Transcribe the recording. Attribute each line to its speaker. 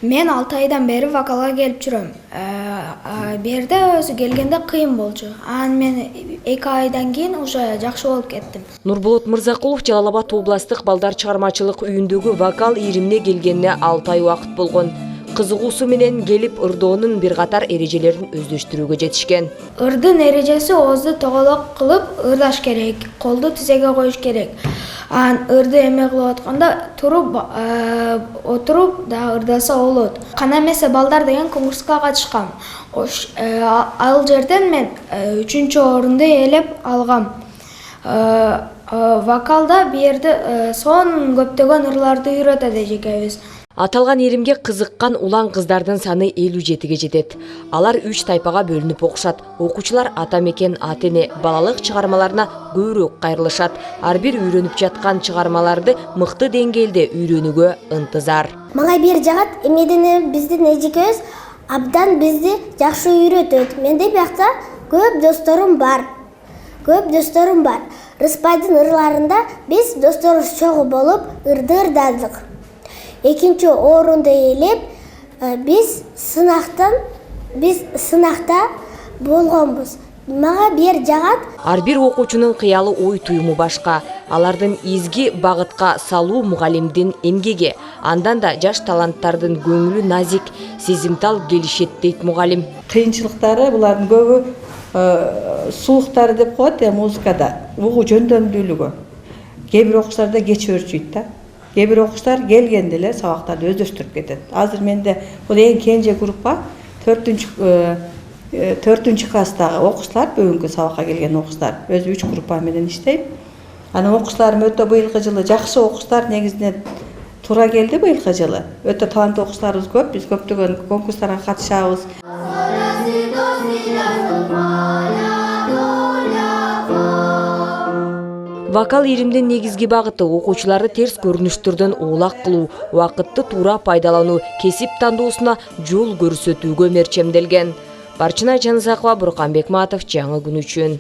Speaker 1: Мен 6 айдан бери вокалга келип жүрөм. Берде өзү келгенде кыйын болчу. Анан мен 2 айдан кийин уже жакшы болуп кеттим.
Speaker 2: Нурболот Мырзакулов Жалал Абад областык балдар чыгармачылык үйүндөгү вокал иримине келгенине 6 ай убакыт болгон. Кызыгуусу менен келип ырдоонун бир катар эрежелерин өздөштүрүүгө жетишкен.
Speaker 1: Ырдын эрежеси оозду тоголок кылып ырдаш керек, колду тизеге коюш керек. Анан ырды эме кылып атканда туруп отуруп да ырдаса болот. Кана эмесе балдар деген конкурска катышкам. Ал жерден мен 3-чү орунду ээлеп алгам. Вокалда бу жерде сонун көптөгөн ырларды үйрөтөт эжекебиз.
Speaker 2: Аталган иримге кызыккан улан кыздардын саны 57ге жетет. Алар 3 тайпага бөлүнүп окушат. Окуучулар ата мекен, ата-эне, балалык чыгармаларына көбүрөөк кайрылышат. Ар бир үйрөнүп жаткан чыгармаларды мыкты деңгээлде үйрөнүүгө ынтызар.
Speaker 3: Мага бир жагат эмеден биздин эжекебиз абдан бизди жакшы үйрөтөт. Менде биякта көп досторум бар. Рыспайдын ырларында биз достор чогуу болуп ырдадык. 2-чү орунду ээлеп, биз сынакта болгонбуз. Мага бир жагат.
Speaker 2: Ар бир окуучунун кыялы ой туюму башка. Алардын изги багытка салуу мугалимдин эмгеги, андан да жаш таланттардын көңүлү назик, сезимтал келишет дейт мугалим.
Speaker 4: Кыйынчылыктары булардын көбү сулуктары деп коет музыкада, угуу жөндөмдүүлүгү. Кээ бир окуучуларда кеч өрчүйт да. Кээ бир окуучулар келгенде эле сабактарды өздөштүрүп кетет. Азыр менде бул эң кенже группа 4-чү класстагы окуучулар, бүгүнкү сабакка келген окуучулар. Өзү 3 группа менен иштейм. Анан окуучуларым өтө быйылкы жылы жакшы окуучулар негизинен туура келди быйылкы жылы. Өтө таланттуу окуучуларыбыз көп. Биз көптөгөн конкурстарга катышабыз.
Speaker 2: Вокал иримдин негизги багыты окуучуларды терс көрүнүштөрдөн оолак кылуу, убакытты туура пайдалануу, кесип тандоосуна жол көрсөтүүгө мерчемделген. Барчына Жанызакова, Бурканбек Матов, жаңы күн үчүн.